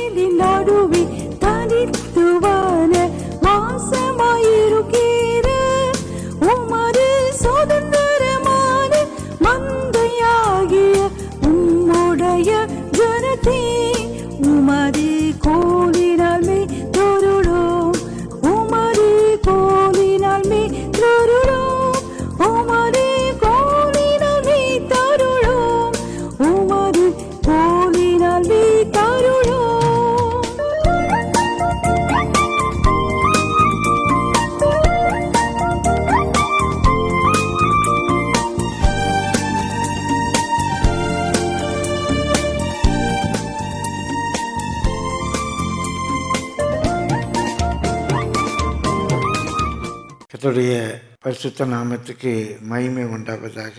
வேலின் நடுவே தனித்துவான வாசமாயிருக்கிற உமது சுதந்திரமான மந்தையாகிய உம்முடைய ஜனத்தே உமது கோலினால் மே தொருளோம், உமது கோலினால் மே தொருளோம், உமது கோலினால் மே தருளோம், உமது கோலினால் மே தருளோம். கர்த்தருடைய பரிசுத்த நாமத்துக்கு மகிமை உண்டாவதாக.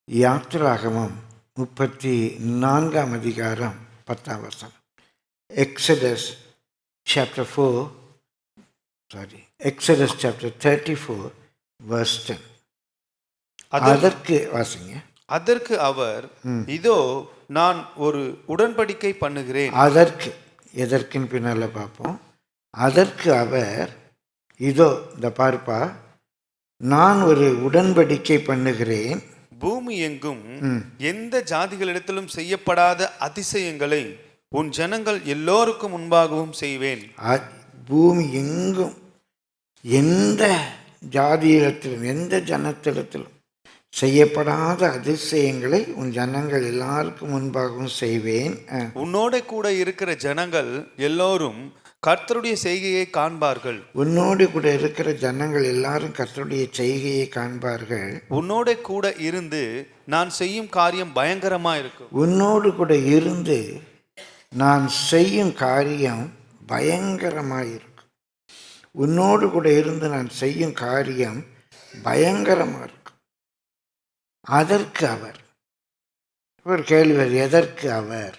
யாத்திராகமம் 34 அதிகாரம் 10 வசனம். Exodus chapter 34 verse 10. அதற்கு வாசிங்க. அதற்கு அவர், இதோ நான் ஒரு உடன்படிக்கை பண்ணுகிறேன். அதற்கு, எதற்குன்னு பின்னால பார்ப்போம். அதற்கு அவர், இதோ இந்த பார்ப்பா, நான் ஒரு உடன்படிக்கை பண்ணுகிறேன். பூமி எங்கும் எந்த ஜாதிகளிடத்திலும் செய்யப்படாத அதிசயங்களை உன் ஜனங்கள் எல்லோருக்கும் முன்பாகவும் செய்வேன். பூமி எங்கும் எந்த ஜாதியிடத்திலும் எந்த ஜனத்திடத்திலும் செய்யப்படாத அதிசயங்களை உன் ஜனங்கள் எல்லாருக்கும் முன்பாகவும் செய்வேன். உன்னோட கூட இருக்கிற ஜனங்கள் எல்லோரும் கர்த்தருடைய செய்கையை காண்பார்கள். உன்னோடு கூட இருக்கிற ஜனங்கள் எல்லாரும் கர்த்தருடைய செய்கையை காண்பார்கள். உன்னோட கூட இருந்து நான் செய்யும் காரியம் பயங்கரமா இருக்கும். உன்னோடு கூட இருந்து நான் செய்யும் காரியம் பயங்கரமாயிருக்கும். உன்னோடு கூட இருந்து நான் செய்யும் காரியம் பயங்கரமாக இருக்கும். அதற்கு அவர், ஒரு கேள்வி, எதற்கு அவர்?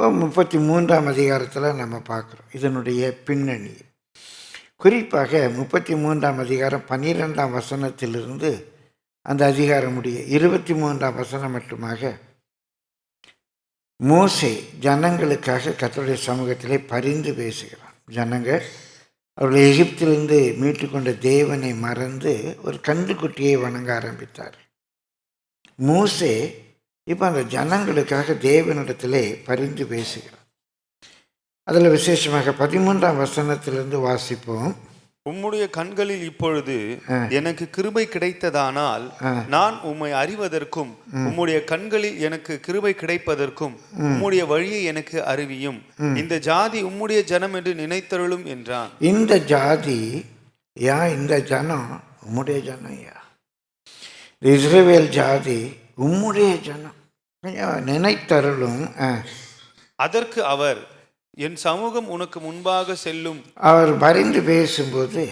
33 அதிகாரத்தில் நம்ம பார்க்குறோம் இதனுடைய பின்னணி. குறிப்பாக 33 அதிகாரம் 12 வசனத்திலிருந்து அந்த அதிகாரம் முடிய 23 வசனம் மட்டுமாக மோசே ஜனங்களுக்காக கர்த்தருடைய சமூகத்திலே பரிந்து பேசுகிறான். ஜனங்கள் அவர்கள் எகிப்திலிருந்து மீட்டு கொண்ட தேவனை மறந்து ஒரு கன்றுக்குட்டியை வணங்க ஆரம்பித்தார். மோசே இப்போ அந்த ஜனங்களுக்காக தேவனிடத்திலே பரிந்து பேசுகிறார். அதில் விசேஷமாக 13 வசனத்திலிருந்து வாசிப்போம். உம்முடைய கண்களில் இப்பொழுது எனக்கு கிருபை கிடைத்ததானால் நான் உம்மை அறிவதற்கும் உம்முடைய கண்களில் எனக்கு கிருபை கிடைப்பதற்கும் உம்முடைய வழியை எனக்கு அறிவியும். இந்த ஜாதி உம்முடைய ஜனம் என்று நினைத்தருளும் என்றான். இந்த ஜாதி இந்த ஜனம் உம்முடைய ஜனம் இஸ்ரவேல் ஜாதி உம்முடைய ஜனம் நினைத்தருளும். அதற்கு அவர், என் சமூகம் உனக்கு முன்பாக செல்லும். அவர் பரிந்து பேசும்போது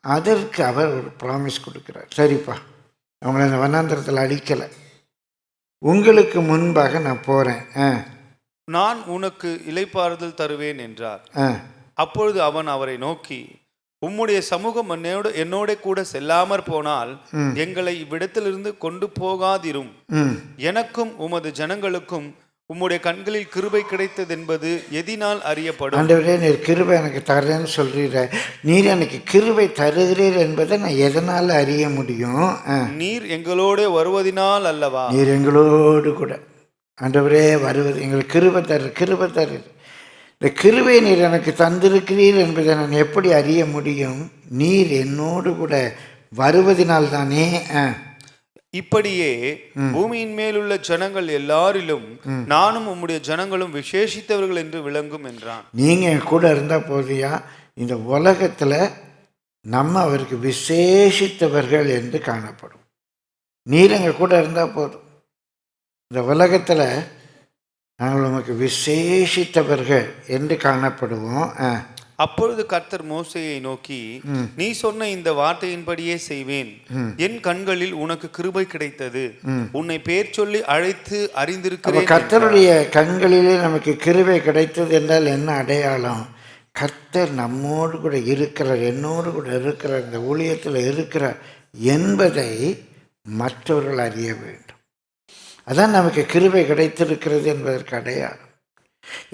அதற்கு அவர் ஒரு ப்ராமிஸ் கொடுக்கிறார். சரிப்பா, அவங்கள இந்த வனாந்திரத்தில் அழிக்கலை, உங்களுக்கு முன்பாக நான் போகிறேன், நான் உனக்கு இளைப்பாறுதல் தருவேன் என்றார். அப்பொழுது அவன் அவரை நோக்கி, உம்முடைய சமூகம் என்னோட கூட செல்லாமற் போனால் எங்களை இவ்விடத்திலிருந்து கொண்டு போகாதிரும். எனக்கும் உமது ஜனங்களுக்கும் உம்முடைய கண்களில் கிருபை கிடைத்தது என்பது எதினால் அறியப்படும்? ஆண்டவரே, நீர் கிருபை எனக்கு தர்றேன்னு சொல்றீர, நீர் எனக்கு கிருபை தருகிறீர் என்பதை நான் எதனால அறிய முடியும்? நீர் எங்களோட வருவதினால் அல்லவா? நீர் எங்களோடு கூட ஆண்டவரே வருவது, எங்களுக்கு கிருபை தரு. இந்த கிருபை நீர் எனக்கு தந்திருக்கிறீர் என்பதை நான் எப்படி அறிய முடியும்? நீர் என்னோடு கூட வருவதினால் தானே. இப்படியே பூமியின் மேலுள்ள ஜனங்கள் எல்லாரிலும் நானும் உம்முடைய ஜனங்களும் விசேஷித்தவர்கள் என்று விளங்கும் என்றான். நீங்க கூட இருந்தா போதியா, இந்த உலகத்துல நம்ம அவருக்கு விசேஷித்தவர்கள் என்று காணப்படும். நீர் எங்க கூட இருந்தா போதும், இந்த உலகத்துல நாங்கள் உமக்கு விசேஷித்தவர்கள் என்று காணப்படுவோம். அப்பொழுது கர்த்தர் மோசேயை நோக்கி, நீ சொன்ன இந்த வார்த்தையின்படியே செய்வேன். என் கண்களில் உனக்கு கிருபை கிடைத்தது, உன்னை பேர் சொல்லி அழைத்து அறிந்திருக்கிறேன். கர்த்தருடைய கண்களிலே நமக்கு கிருபை கிடைத்தது என்றால் என்ன அடையாளம்? கர்த்தர் நம்மோடு கூட இருக்கிறார், என்னோடு கூட இருக்கிறார், இந்த ஊழியத்தில் இருக்கிறார் என்பதை மற்றவர்கள் அறிய வேண்டும். அதான் நமக்கு கிருபை கிடைத்திருக்கிறது என்பதற்கு அடையாளம்.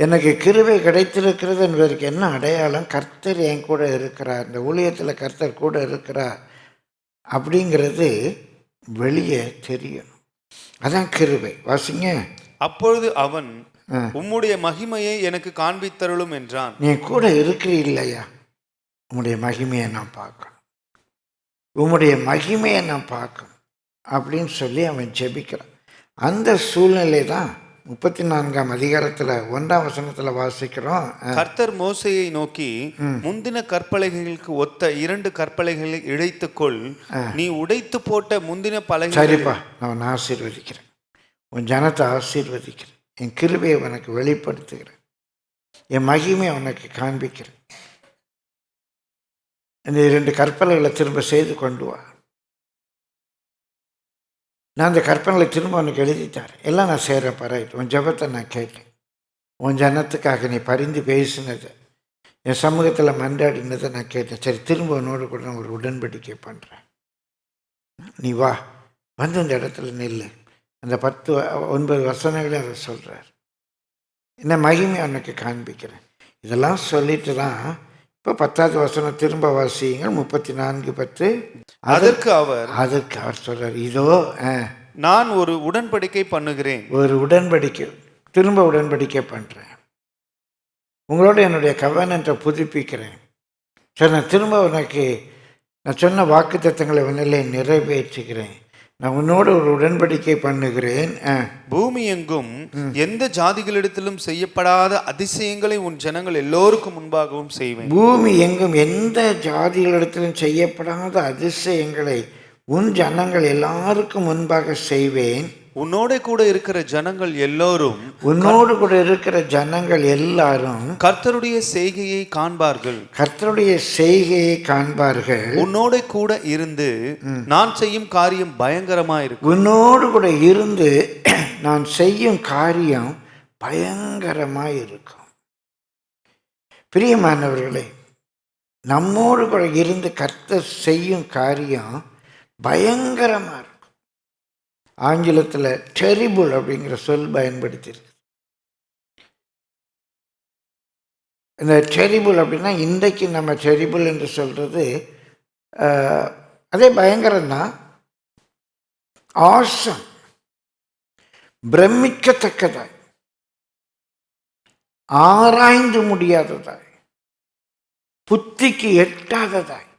எனக்கு கிருபை கிடைத்திருக்கிறது என்பதற்கு என்ன அடையாளம்? கர்த்தர் என் கூட இருக்கிறார், இந்த ஊழியத்தில் கர்த்தர் கூட இருக்கிறார் அப்படிங்கிறது வெளியே தெரியணும். அதான் கிருபை. வாசிங்க. அப்பொழுது அவன், உம்முடைய மகிமையை எனக்கு காண்பித்தருளும் என்றான். நீ கூட இருக்கிறீ இல்லையா, உம்முடைய மகிமையை நான் பார்க்கணும், உம்முடைய மகிமையை நான் பார்க்கணும் அப்படின்னு சொல்லி அவன் ஜெபிக்கிறான். அந்த சூழ்நிலை தான் 34ஆம் அதிகாரத்தில் 1ஆம் வசனத்தில் வாசிக்கிறோம். கர்த்தர் மோசேயை நோக்கி, முந்தின கற்பலகைகளுக்கு ஒத்த 2 கற்பலகைகளை இழைத்துக்கொள், நீ உடைத்து போட்ட முந்தின பலகை. சரிப்பா, நான் ஆசீர்வதிக்கிறேன், உன் ஜனத்தை ஆசீர்வதிக்கிறேன், என் கிருபையை உனக்கு வெளிப்படுத்துகிறேன், என் மகிமையை உனக்கு காண்பிக்கிறேன், இந்த 2 கற்பலைகளை திரும்ப செய்து கொண்டு வா. நான் அந்த கற்பனைகளை திரும்ப உனக்கு எழுதித்தாரேன், எல்லாம் நான் செய்கிற பராயிட்டு. உன் ஜபத்தை நான் கேட்டேன், உன் ஜனத்துக்காக நீ பரிந்து பேசினதை, என் சமூகத்தில் மன்றாடினதை நான் கேட்டேன். சரி, திரும்ப உன்னோடு கூட நான் ஒரு உடன்படிக்கை பண்ணுறேன், நீ வா, வந்து இந்த இடத்துல நில்லு. அந்த 9 வசனங்களே அதை சொல்கிறார். என்ன மகிமை உனக்கு காண்பிக்கிறேன். இதெல்லாம் சொல்லிட்டு தான் இப்போ 10வது வசனம் திரும்ப வாசியுங்கள். 34:10. அதற்கு அவர் சொல்றார், இதோ நான் ஒரு உடன்படிக்கை பண்ணுகிறேன், ஒரு உடன்படிக்கை, திரும்ப உடன்படிக்கை பண்ணுறேன், உங்களோட என்னுடைய கவனத்தை புதுப்பிக்கிறேன். சரி, நான் திரும்ப உனக்கு நான் சொன்ன வாக்கு தத்தங்களை உன்னிலே நிறைவேற்றுகிறேன், நான் உன்னோடு ஒரு உடன்படிக்கை பண்ணுகிறேன். பூமி எங்கும் எந்த ஜாதிகளிடத்திலும் செய்யப்படாத அதிசயங்களை உன் ஜனங்கள் எல்லோருக்கும் முன்பாகவும் செய்வேன். பூமி எங்கும் எந்த ஜாதிகளிடத்திலும் செய்யப்படாத அதிசயங்களை உன் ஜனங்கள் எல்லாருக்கும் முன்பாக செய்வேன். உன்னோட கூட இருக்கிற ஜனங்கள் எல்லோரும், உன்னோடு கூட இருக்கிற ஜனங்கள் எல்லாரும் கர்த்தருடைய செய்கையை காண்பார்கள், கர்த்தருடைய செய்கையை காண்பார்கள். உன்னோட கூட இருந்து நான் செய்யும் காரியம் பயங்கரமாயிருக்கும். உன்னோடு கூட இருந்து நான் செய்யும் காரியம் பயங்கரமாயிருக்கும். பிரியமானவர்களே, நம்மோடு கூட இருந்து கர்த்தர் செய்யும் காரியம் பயங்கரமாக இருக்கும். ஆங்கிலத்தில் டெரிபிள் அப்படிங்கிற சொல் பயன்படுத்தியிருக்கு. இந்த டெரிபிள் அப்படின்னா இன்றைக்கு நம்ம டெரிபிள் என்று சொல்கிறது அதே பயங்கரம்தான். ஆசம், பிரமிக்கத்தக்கதாய், ஆராய்ந்து முடியாததாய், புத்திக்கு எட்டாததாய்,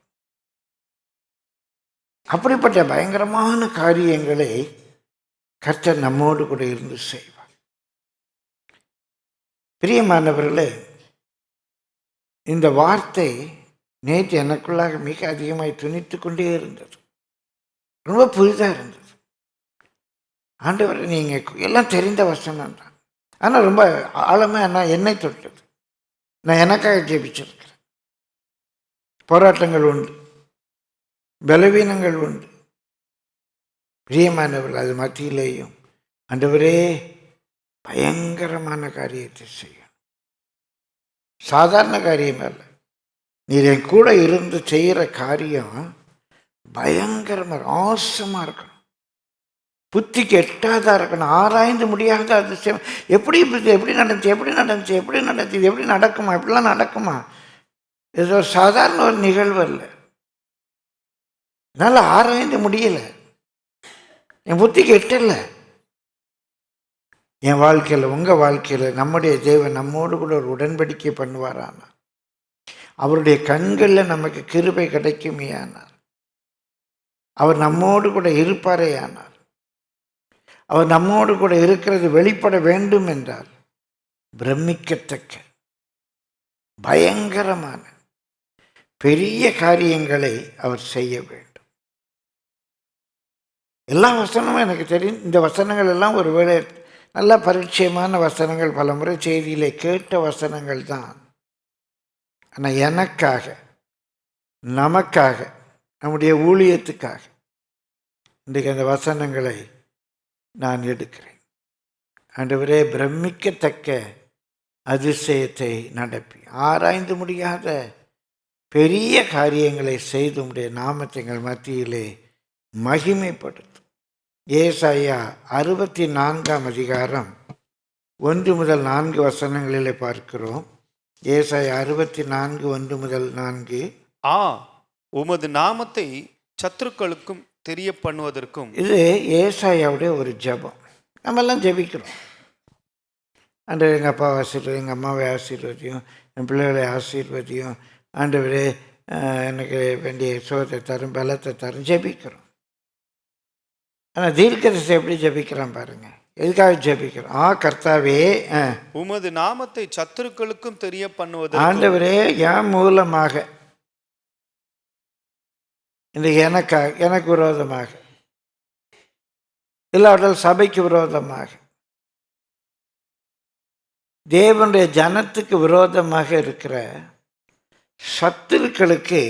அப்படிப்பட்ட பயங்கரமான காரியங்களை கர்த்தர் நம்மோடு கூட இருந்து செய்வார். பிரியமானவர்களே, இந்த வார்த்தை நேற்று எனக்குள்ளாக மிக அதிகமாய் துணித்து கொண்டே இருந்தது. ரொம்ப புதிதாக இருந்தது. ஆண்டவர், நீங்கள் எல்லாம் தெரிந்த வசனம் தான், ஆனால் ரொம்ப ஆழமாக நான் என்னை தொட்டது. நான் எனக்காக ஜெபிச்சிருக்கிறேன். போராட்டங்கள் உண்டு, பலவீனங்கள் உண்டு. பிரியமானவர்கள், அது மத்தியிலேயும் ஆண்டவரே பயங்கரமான காரியத்தை செய்யும். சாதாரண காரியம் அல்ல, நீர் என் கூட இருந்து செய்கிற காரியம் பயங்கரமாக ஆசமாக இருக்கணும், புத்திக்கு எட்டாதா இருக்கணும், ஆராய்ந்து முடியாத அதிசயம். எப்படி நடந்துச்சு, இது எப்படி நடக்குமா, இப்படிலாம் நடக்குமா? இது ஒரு சாதாரண ஒரு நிகழ்வு அல்ல. என்னால் ஆராய்ந்து முடியலை, என் புத்திக்கு எட்டல. என் வாழ்க்கையில், உங்கள் வாழ்க்கையில் நம்முடைய தேவன் நம்மோடு கூட ஒரு உடன்படிக்கை பண்ணுவாரானா, அவருடைய கண்களில் நமக்கு கிருபை கிடைக்குமே ஆனால், அவர் நம்மோடு கூட இருப்பாரே ஆனால், அவர் நம்மோடு கூட இருக்கிறது வெளிப்பட வேண்டும் என்றால் பிரமிக்கத்தக்க பயங்கரமான பெரிய காரியங்களை அவர் செய்ய வேண்டும். எல்லா வசனமும் எனக்கு தெரியும். இந்த வசனங்கள் எல்லாம் ஒருவேளை நல்ல பரிச்சயமான வசனங்கள், பல முறை செய்தியிலே கேட்ட வசனங்கள் தான். ஆனால் எனக்காக, நமக்காக, நம்முடைய ஊழியத்துக்காக இன்றைக்கு அந்த வசனங்களை நான் எடுக்கிறேன். ஆண்டவரே, பிரமிக்கத்தக்க அதிசயத்தை நடப்பி, ஆராய்ந்து முடியாத பெரிய காரியங்களை செய்து உம்முடைய நாமத்தை எங்கள் மத்தியிலே மகிமைப்படுத்தும். ஏசாயா 64ஆம் அதிகாரம் 1 முதல் 4 வசனங்களிலே பார்க்கிறோம். ஏசாயா 64 1 முதல் 4. உமது நாமத்தை சத்துருக்களுக்கும் தெரிய பண்ணுவதற்கும். இது ஏசாயாவுடைய ஒரு ஜெபம். நம்ம எல்லாம் ஜெபிக்கிறோம். ஆண்டவர் எங்கள் அப்பாவை ஆசீர்வதியும், எங்கள் அம்மாவை ஆசீர்வதியும், என் பிள்ளைகளை ஆசீர்வதியும், ஆண்டவரே எனக்கு வேண்டிய சுகத்தை தரும், பலத்தை தரும், ஜெபிக்கிறோம். ஆனால் தீர்க்கதரிசி எப்படி ஜெபிக்கிறான் பாருங்க. எதுக்காக ஜெபிக்கிறோம்? கர்த்தாவே உமது நாமத்தை சத்துருக்களுக்கும் தெரிய பண்ணுவது. ஆண்டவரே என் மூலமாக இன்றைக்கு எனக்கு விரோதமாக, இல்லாவிட்டால் சபைக்கு விரோதமாக, தேவனுடைய ஜனத்துக்கு விரோதமாக இருக்கிற சத்துருக்களுக்கு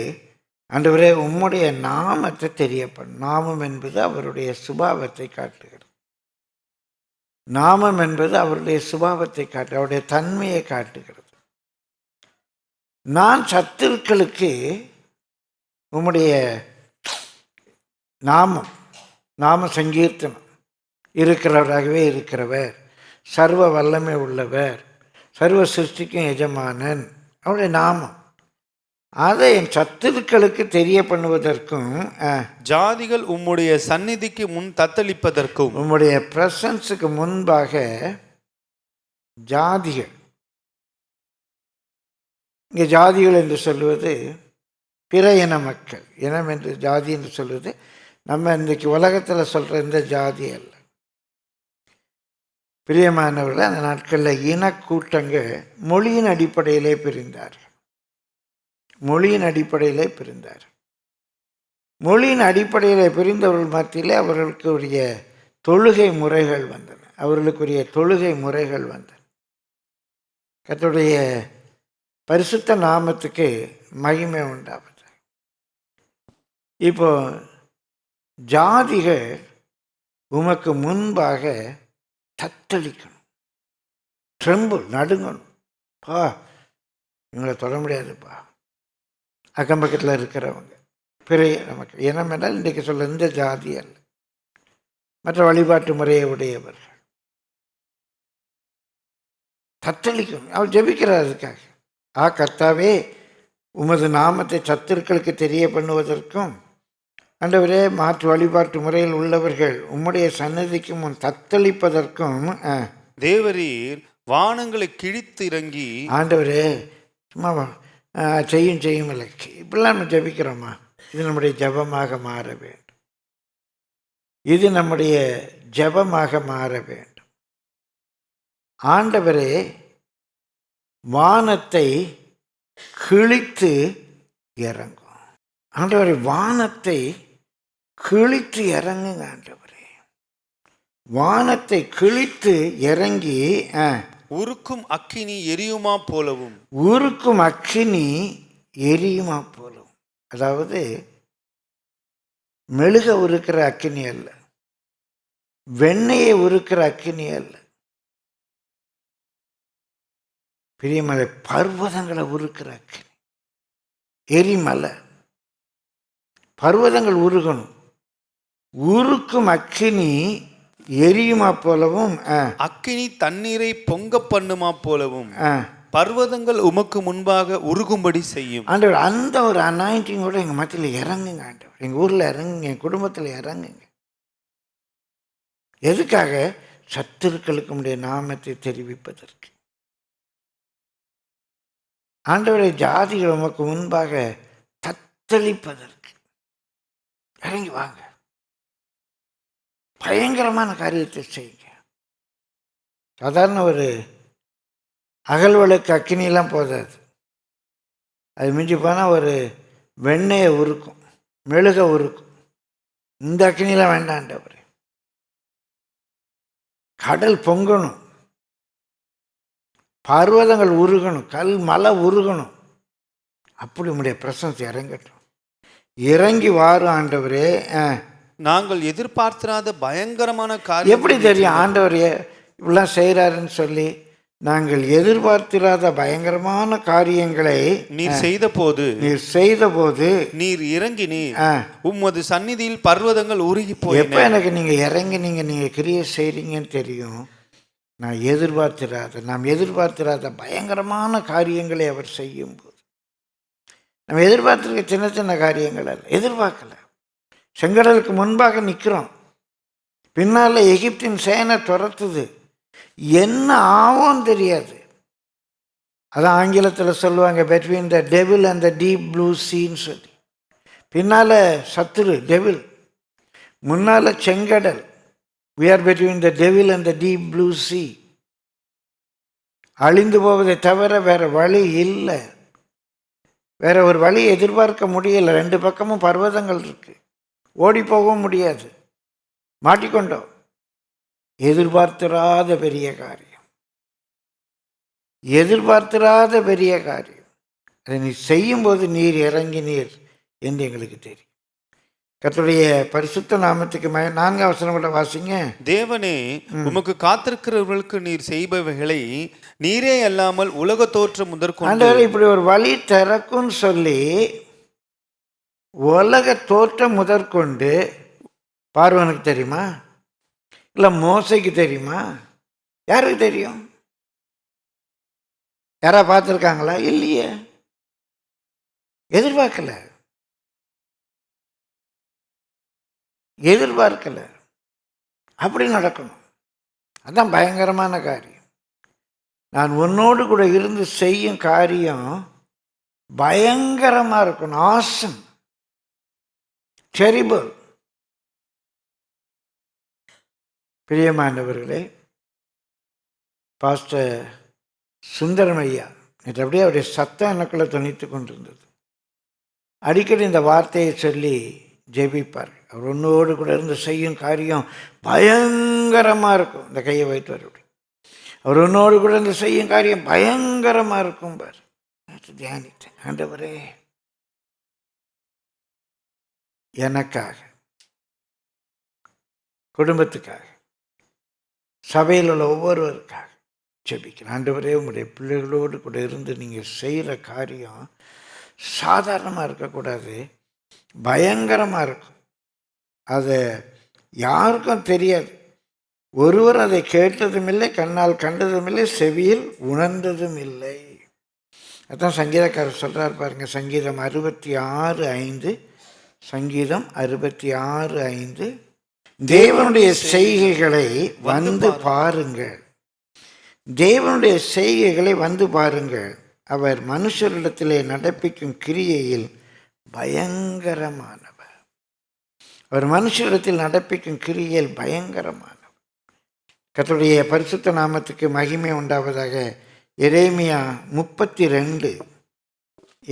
ஆண்டவரே உம்முடைய நாமத்தை தெரியப்படும். நாமம் என்பது அவருடைய சுபாவத்தை காட்டுகிறது. நாமம் என்பது அவருடைய சுபாவத்தை காட்டு, அவருடைய தன்மையை காட்டுகிறது. நான் சத்துருக்களுக்கு உம்முடைய நாம சங்கீர்த்தனம் இருக்கிறவராகவே இருக்கிறவர், சர்வ வல்லமை உள்ளவர், சர்வ சிருஷ்டிக்கும் எஜமானன், அவருடைய நாமம். அதை என் சத்துருக்களுக்கு தெரிய பண்ணுவதற்கும், ஜாதிகள் உம்முடைய சந்நிதிக்கு முன் தத்தளிப்பதற்கும், உம்முடைய பிரசன்ஸுக்கு முன்பாக ஜாதிகள், இங்கே ஜாதிகள் என்று சொல்லுவது பிற இன மக்கள். இனம் என்று ஜாதி என்று சொல்வது நம்ம இன்றைக்கு உலகத்தில் சொல்கிற இந்த ஜாதி அல்ல. பிரியமானவர்கள், அந்த நாட்களில் இனக்கூட்டங்கள் மொழியின் அடிப்படையிலே பிரிந்தார்கள். மொழியின் அடிப்படையிலே பிரிந்தவர்கள் மத்தியிலே அவர்களுக்குரிய தொழுகை முறைகள் வந்தன. கர்த்தருடைய பரிசுத்த நாமத்துக்கு மகிமை உண்டாவது. இப்போ ஜாதிகள் உமக்கு முன்பாக தத்தளிக்கணும், ட்ரெம்பிள், நடுங்கணும். இவங்களை தொட முடியாதுப்பா. அக்கம் பக்கத்தில் இருக்கிறவங்க பெரிய நமக்கு இனம் என்றால் இன்றைக்கு சொல்ல இந்த ஜாதி அல்ல, மற்ற வழிபாட்டு முறையை உடையவர்கள் தத்தளிக்கணும். அவர் ஜெபிக்கிறார் அதுக்காக. கர்த்தாவே உமது நாமத்தை சத்துருக்களுக்கு தெரிய பண்ணுவதற்கும், ஆண்டவரே மாற்று வழிபாட்டு முறையில் உள்ளவர்கள் உம்முடைய சன்னதிக்கு முன் தத்தளிப்பதற்கும், தேவரீர் வானங்களை கிழித்து இறங்கி, ஆண்டவரே சும்மா செய்யும் இல்லை, இப்படிலாம் நம்ம ஜெபிக்கிறோமா? இது நம்முடைய ஜெபமாக மாற வேண்டும். ஆண்டவரே வானத்தை கிழித்து இறங்கும். ஆண்டவரே வானத்தை கிழித்து இறங்குங்க. ஆண்டவரே வானத்தை கிழித்து இறங்கி உருக்கும் அக்கினி எரியுமா போலவும். அதாவது மெழுக உருக்கிற அக்கினி அல்ல, வெண்ணையை உருக்கிற அக்கினி அல்ல. பெரியமலை பர்வதங்களை உருக்கிற அக்கினி, எரிமலை, பர்வதங்கள் உருகணும். உருக்கும் அக்கினி எரியுமா போலவும், அக்கினி தண்ணீரை பொங்க பண்ணுமா போலவும் பர்வதங்கள் உமக்கு முன்பாக உருகும்படி செய்யும். ஆண்டவர் அந்த ஒரு அனாயிண்டிங்கோட எங்கள் மத்தியில் இறங்குங்க. ஆண்டவர் எங்கள் ஊரில் இறங்குங்க, என் குடும்பத்தில் இறங்குங்க. எதுக்காக? சத்துருக்களுக்கு உடைய நாமத்தை தெரிவிப்பதற்கு. ஆண்டவரை ஜாதிகள் உமக்கு முன்பாக தத்தளிப்பதற்கு. இறங்கி வாங்க, பயங்கரமான காரியத்தை செய்யுங்க. சாதாரண ஒரு அகல்வழுக்கு அக்கினிலாம் போதாது. அது மிஞ்சி போனால் ஒரு வெண்ணெயை உருக்கும், மெழுக உருக்கும். இந்த அக்கினிலாம் வேண்டாண்டவர். கடல் பொங்கணும், பர்வதங்கள் உருகணும், மலை உருகணும். அப்படி உடைய பிரசன்ஸ் இறங்கட்டும். இறங்கி வாரும் ஆண்டவரே. நாங்கள் எதிர்பார்த்திராத பயங்கரமான காரியம். எப்படி தெரியும் ஆண்டவர் இப்படிலாம் செய்கிறாருன்னு சொல்லி? நாங்கள் எதிர்பார்த்திராத பயங்கரமான காரியங்களை நீர் செய்த போது நீர் இறங்கினீர். உமது சந்நிதியில் பர்வதங்கள் உருகி போய். எப்ப எனக்கு நீங்க இறங்கி நீங்க கிரியை செய்றீங்கன்னு தெரியும். நாம் எதிர்பார்த்திராத பயங்கரமான காரியங்களை அவர் செய்யும்போது, நம்ம எதிர்பார்த்துருக்க சின்ன சின்ன காரியங்கள் அல்ல, எதிர்பார்க்கல. செங்கடலுக்கு முன்பாக நிற்கிறோம், பின்னால் எகிப்தின் சேனை துரத்துது, என்ன ஆவோன்னு தெரியாது. அதான் ஆங்கிலத்தில் சொல்லுவாங்க between the devil and the deep blue seaன்னு சொல்லி. பின்னால் சத்துரு டெவில், முன்னால் செங்கடல். we are between the devil and the deep blue sea. அழிந்து போவதை தவிர வேற வழி இல்லை, வேற ஒரு வழி எதிர்பார்க்க முடியல. ரெண்டு பக்கமும் பர்வதங்கள் இருக்கு, ஓடி போகவும் முடியாது, மாட்டிக்கொண்டோம். எதிர்பார்த்திராத பெரிய காரியம், எதிர்பார்த்திராத பெரிய காரியம். அதை நீ செய்யும்போது நீர் இறங்கினீர் என்று எங்களுக்கு தெரியும். கர்த்தருடைய பரிசுத்த நாமத்துக்கு 4 வசனம் கூட வாசிங்க. தேவனே, உமக்கு காத்திருக்கிறவர்களுக்கு நீர் செய்பவைகளை நீரே அல்லாமல் உலக தோற்றம் முதற்கொண்டு இப்படி ஒரு வழி திறக்கும்னு சொல்லி உலக தோற்றம் முதற்கொண்டு பார்வனுக்கு தெரியுமா? இல்லை மோசைக்கு தெரியுமா? யாருக்கு தெரியும்? யாரா பார்த்துருக்காங்களா? இல்லையே, எதிர்பார்க்கல. அப்படி நடக்கணும். அதுதான் பயங்கரமான காரியம். நான் உன்னோடு கூட இருந்து செய்யும் காரியம் பயங்கரமாக இருக்கணும். Awesome, terrible. பிரியமானவர்களே, பாஸ்டர் சுந்தரம் ஐயா நேற்று அப்படியே அவருடைய சத்தம் எனக்குள்ள துணித்து கொண்டிருந்தது. அடிக்கடி இந்த வார்த்தையை சொல்லி ஜெபிப்பார். அவர் ஒன்றோடு கூட இருந்து செய்யும் காரியம் பயங்கரமாக இருக்கும். இந்த கையை வைத்து வருபடி, அவர் ஒன்றோடு கூட இருந்து செய்யும் காரியம் பயங்கரமாக இருக்கும் பார். தியானித்தேன், ஆண்டவரே எனக்காக, குடும்பத்துக்காக, சபையில் உள்ள ஒவ்வொருவருக்காக ஜெபிக்கிறேன். ஆண்டவரே, உங்களுடைய பிள்ளைகளோடு கூட இருந்து நீங்கள் செய்கிற காரியம் சாதாரணமாக இருக்கக்கூடாது, பயங்கரமாக இருக்கும். அதை யாருக்கும் தெரியாது. ஒருவர் அதை கேட்டதும் இல்லை, கண்ணால் கண்டதும் இல்லை, செவியில் உணர்ந்ததும் இல்லை. அதான் சங்கீதக்காரர் சொல்கிறார் பாருங்க, சங்கீதம் 66:5. சங்கீதம் 66:5. தேவனுடைய செய்கைகளை வந்து பாருங்கள், தேவனுடைய செய்கைகளை வந்து பாருங்கள், அவர் மனுஷரிடத்திலே நடப்பிக்கும் கிரியையில் பயங்கரமானவர். அவர் மனுஷரிடத்தில் நடப்பிக்கும் கிரியையில் பயங்கரமானவர். கர்த்தருடைய பரிசுத்த நாமத்துக்கு மகிமை உண்டாவதாக. எரேமியா 32,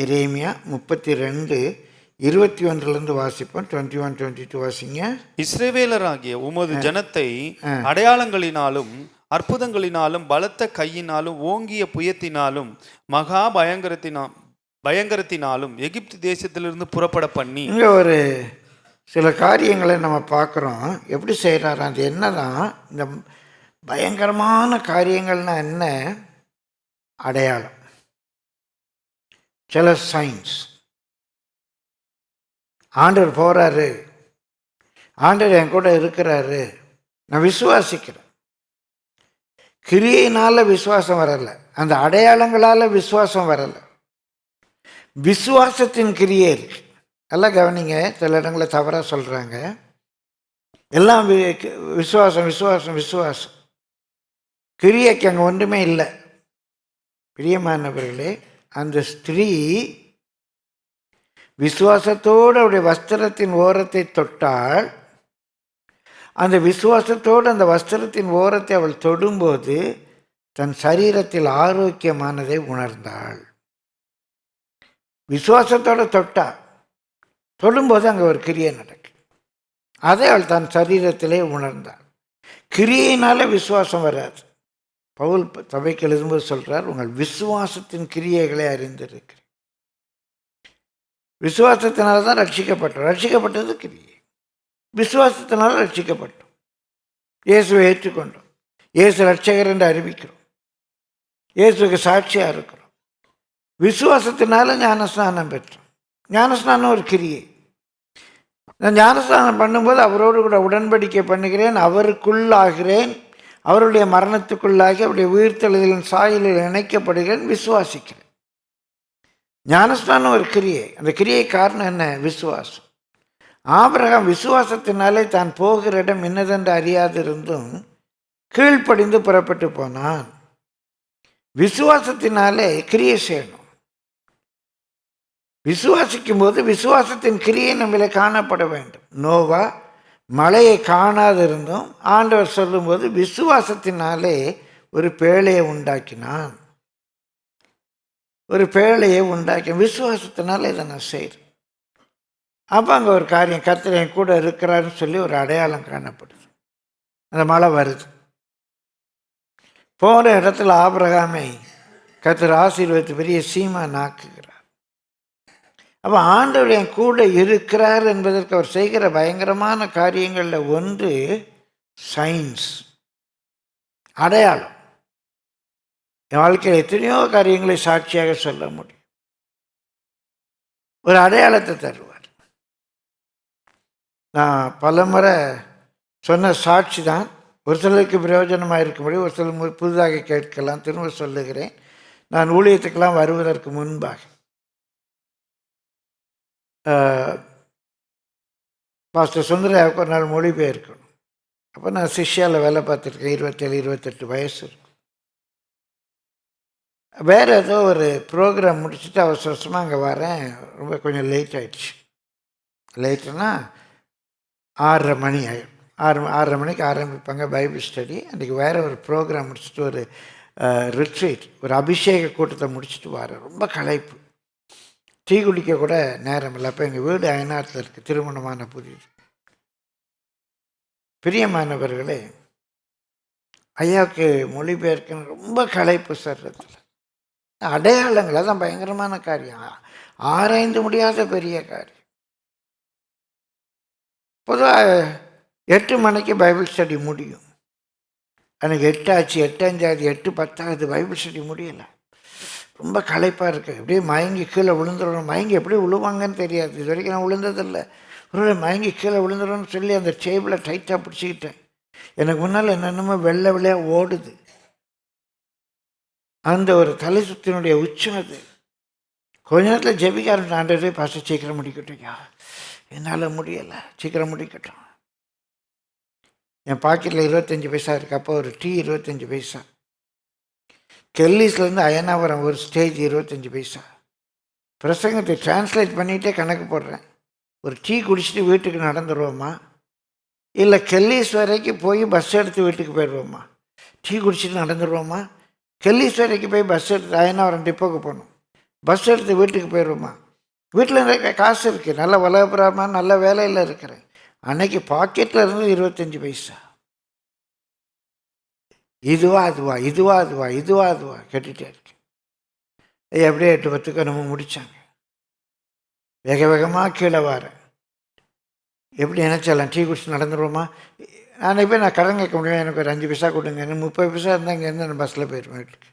எரேமியா 32 21 வாசிப்போம். 21-22 வாசிங்க. இஸ்ரவேலராகிய உமது ஜனத்தை அடையாளங்களினாலும் அற்புதங்களினாலும் பலத்த கையினாலும் ஓங்கிய புயத்தினாலும் மகா பயங்கரத்தினாலும் எகிப்து தேசத்திலிருந்து புறப்பட பண்ணி. இங்கே ஒரு சில காரியங்களை நம்ம பார்க்குறோம். எப்படி செய்கிறாரு? அது என்னதான் இந்த பயங்கரமான காரியங்கள்னா என்ன? அடையாளம், சில சயின்ஸ். ஆண்டவர் போகிறாரு, ஆண்டவர் என் கூட இருக்கிறாரு, நான் விசுவாசிக்கிறேன். கிரியையினால விசுவாசம் வரலை, அந்த அடையாளங்களால் விசுவாசம் வரலை, விசுவாசத்தின் கிரியை இருக்கு. நல்லா கவனிங்க, சில இடங்களை தவறாக சொல்கிறாங்க. எல்லாம் விசுவாசம் விசுவாசம் விசுவாசம், கிரியைக்கு அங்கே ஒன்றுமே இல்லை. பிரியமானவர்களே, அந்த ஸ்திரீ விசுவாசத்தோடு அவருடைய வஸ்திரத்தின் ஓரத்தை தொட்டால், அந்த விசுவாசத்தோடு அந்த வஸ்திரத்தின் ஓரத்தை அவள் தொடும்போது தன் சரீரத்தில் ஆரோக்கியமானதை உணர்ந்தாள். விசுவாசத்தோடு தொட்டாள், தொடும்போது அங்கே ஒரு கிரியை நடக்கு, அதை அவள் தன் சரீரத்திலே உணர்ந்தாள். கிரியையினால விசுவாசம் வராது. பவுல் சபைக்கு எழுதும்போது சொல்கிறார், உங்கள் விசுவாசத்தின் கிரியைகளை அறிந்திருக்கிறேன். விசுவாசத்தினால தான் ரட்சிக்கப்பட்டோம். ரட்சிக்கப்பட்டது கிரியை. விசுவாசத்தினால ரட்சிக்கப்பட்டோம். இயேசுவை ஏற்றுக்கொண்டோம், இயேசு ரட்சகர் என்று அறிவிக்கிறோம், இயேசுக்கு சாட்சியாக இருக்கிறோம். விசுவாசத்தினால ஞானஸ்நானம் பெற்றோம். ஞானஸ்நானம் ஒரு கிரியை. நான் ஞானஸ்நானம் பண்ணும்போது அவரோடு கூட உடன்படிக்கை பண்ணுகிறேன், அவருக்குள்ளாகிறேன், அவருடைய மரணத்துக்குள்ளாகி அவருடைய உயிர்த்தெழுதலின் சாயலில் இணைக்கப்படுகிறேன், விசுவாசிக்கிறேன். ஞானஸ்நானம் ஒரு கிரியை. அந்த கிரியை காரணம் என்ன? விசுவாசம். ஆபிரகாம் விசுவாசத்தினாலே தான் போகிற இடம் இன்னதென்று அறியாதிருந்தும் கீழ்ப்படிந்து புறப்பட்டு போனான். விசுவாசத்தினாலே கிரியை செய்யணும். விசுவாசிக்கும் போது விசுவாசத்தின் கிரியை நம்மள காணப்பட வேண்டும். நோவா மழையை காணாதிருந்தும் ஆண்டவர் சொல்லும்போது விசுவாசத்தினாலே ஒரு பேழையை உண்டாக்கினான். ஒரு பேழையை உண்டாக்கி விசுவாசத்தினால இதை நான் செய்கிறேன். அப்போ அங்கே ஒரு காரியம், கர்த்தர் என் கூட இருக்கிறாருன்னு சொல்லி ஒரு அடையாளம் காணப்படுது. அந்த மழை வருது. போகிற இடத்துல ஆபிரகாமை கர்த்தர் ஆசீர்வதித்து பெரிய சீமான் ஆக்குகிறார். அப்போ ஆண்டவர் என் கூட இருக்கிறார் என்பதற்கு அவர் செய்கிற பயங்கரமான காரியங்களில் ஒன்று சயின்ஸ், அடையாளம். என் வாழ்க்கையில் எத்தனையோ காரியங்களை சாட்சியாக சொல்ல முடியும். ஒரு அடையாளத்தை தருவார். நான் பலமுறை சொன்ன சாட்சி தான் ஒரு சிலருக்கு பிரயோஜனமாக இருக்கும்படி ஒரு சிலர் புதிதாக கேட்கலாம். திரும்ப சொல்லுகிறேன். நான் ஊழியத்துக்கெல்லாம் வருவதற்கு முன்பாக பாஸ்டர் சுந்தரையாவுக்கு ஒரு நாள் மொழிபெயர்க்கணும். அப்போ நான் சிஷ்யாவில் வேலை பார்த்துருக்கேன். 27-28 வயசு இருக்கும். வேறு ஏதோ ஒரு ப்ரோக்ராம் முடிச்சுட்டு அவசரமாக அங்கே வரேன். ரொம்ப கொஞ்சம் லேட் ஆகிடுச்சு. லேட்டுன்னா 6:30 மணி ஆகிடும். 6:30 மணிக்கு ஆரம்பிப்பாங்க பைபிள் ஸ்டடி. அன்றைக்கி வேறு ஒரு ப்ரோக்ராம் முடிச்சுட்டு ஒரு ரிட்ரீட், ஒரு அபிஷேக கூட்டத்தை முடிச்சுட்டு வரேன். ரொம்ப களைப்பு. டீ குடிக்க கூட நேரம் இல்லை. அப்போ எங்கள் வீடு அயனாரத்தில் இருக்குது, திருமணமான புதிது. பிரியமானவர்களே, ஐயாவுக்கு மொழிபெயர்க்கணும் ரொம்ப களைப்பு சர்றத்தில். அடையாளங்கள் அதான் பயங்கரமான காரியம், ஆராய்ந்து முடியாத பெரிய காரியம். பொதுவாக 8 மணிக்கு பைபிள் ஸ்டடி முடியும். எனக்கு 8 ஆச்சு, 8:05, 8:10 பைபிள் ஸ்டடி முடியலை. ரொம்ப களைப்பாக இருக்குது. அப்படியே மயங்கி கீழே விழுந்துடணும். மயங்கி எப்படி விழுவாங்கன்னு தெரியாது. இது வரைக்கும் நான் விழுந்ததில்லை. ஒரு மயங்கி கீழே விழுந்துடணும்னு சொல்லி அந்த டேபிளை டைட்டாக பிடிச்சிக்கிட்டேன். எனக்கு முன்னால் என்னென்னமோ வெள்ளை வெள்ளையாக ஓடுது. அந்த ஒரு தலை சுத்தினுடைய உச்சம் அது. கொஞ்ச நேரத்தில் ஜெபிக்க ஆரம்பிச்சு, ஆண்டவரே பாஸ்டர் சீக்கிரம் முடிக்கட்டும், என்னால் முடியலை, சீக்கிரம் முடிக்கட்டும். என் பாக்கெட்டில் 25 பைசா இருக்குது. அப்போ ஒரு டீ 25 பைசா. கெல்லிஸ்லேருந்து அயனாவரம் ஒரு ஸ்டேஜ் 25 பைசா. பிரசங்கத்தை டிரான்ஸ்லேட் பண்ணிகிட்டே கணக்கு போடுறேன். ஒரு டீ குடிச்சிட்டு வீட்டுக்கு நடந்துடுவோமா, இல்லை கெல்லிஸ் வரைக்கும் போய் பஸ் எடுத்து வீட்டுக்கு போயிடுவோமா? டீ குடிச்சிட்டு நடந்துடுவோமா, கெல்லிஸ் வரைக்கும் போய் பஸ் எடுத்து அயனாவரம் டிப்போக்கு போகணும், பஸ் எடுத்து வீட்டுக்கு போயிடுவோமா? வீட்டில் காசு இருக்குது, நல்ல வளபுறாமல் நல்ல வேலையில் இருக்கிறேன். அன்னைக்கு பாக்கெட்டில் இருந்து 25 பைசா. இதுவா அதுவா, இதுவா அதுவா, இதுவா அதுவா கேட்டுகிட்டே இருக்கு. எப்படியே 8:10 நம்ம முடித்தாங்க. வேக வேகமாக கீழே வரேன். எப்படி நினச்சாலாம் டீ குடிச்சு நடந்துடுவோமா? நான் போய் நான் கடன் கேட்க முடியும், எனக்கு ஒரு 5 பைசா கொடுங்க, எனக்கு 30 பைசா இருந்தால் இங்கேருந்து நான் பஸ்ஸில் போயிடுவேன் வீட்டுக்கு.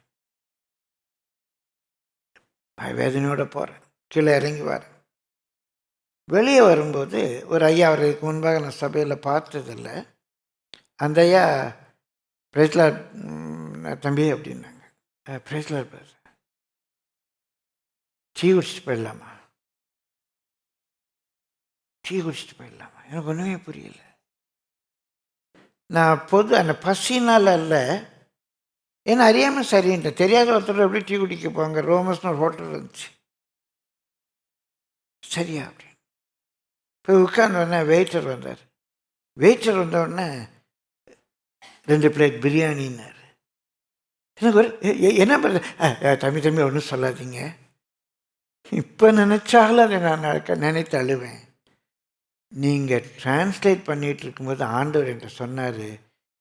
வேதனையோடு போகிறேன். கீழே இறங்கி வரேன். வெளியே வரும்போது ஒரு ஐயா, அவருக்கு முன்பாக நான் சபையில் பார்த்ததில்லை. அந்த ஐயா, பிரைஸ்லார் தம்பி அப்படின்னாங்க. பிரைஸ்லார் டீ குடிச்சிட்டு போயிடலாமா, டீ குடிச்சிட்டு போயிடலாமா? எனக்கு ஒன்றுமே புரியல. நான் அந்த பசினால் அல்ல, ஏன்னா அறியாமல் சரின்ட்டு தெரியாத ஒருத்தர் எப்படி டீ குடிக்க போங்க. ரோமஸ்னு ஒரு ஹோட்டல் இருந்துச்சு. சரியா அப்படின்னு போய் உட்கார்ந்தோடனே வெயிட்டர் வந்தார். வெயிட்டர் வந்தோடனே 2 பிளேட் பிரியாணின்னார். எனக்கு ஒரு என்ன பண்ணுறது, தம்பி ஒன்றும் சொல்லாதீங்க. இப்போ நினச்சாலும் அதை நான் நினைத்து அழுவேன். நீங்கள் டிரான்ஸ்லேட் பண்ணிகிட்டு இருக்கும்போது ஆண்டவர் என்கிட்ட சொன்னார்,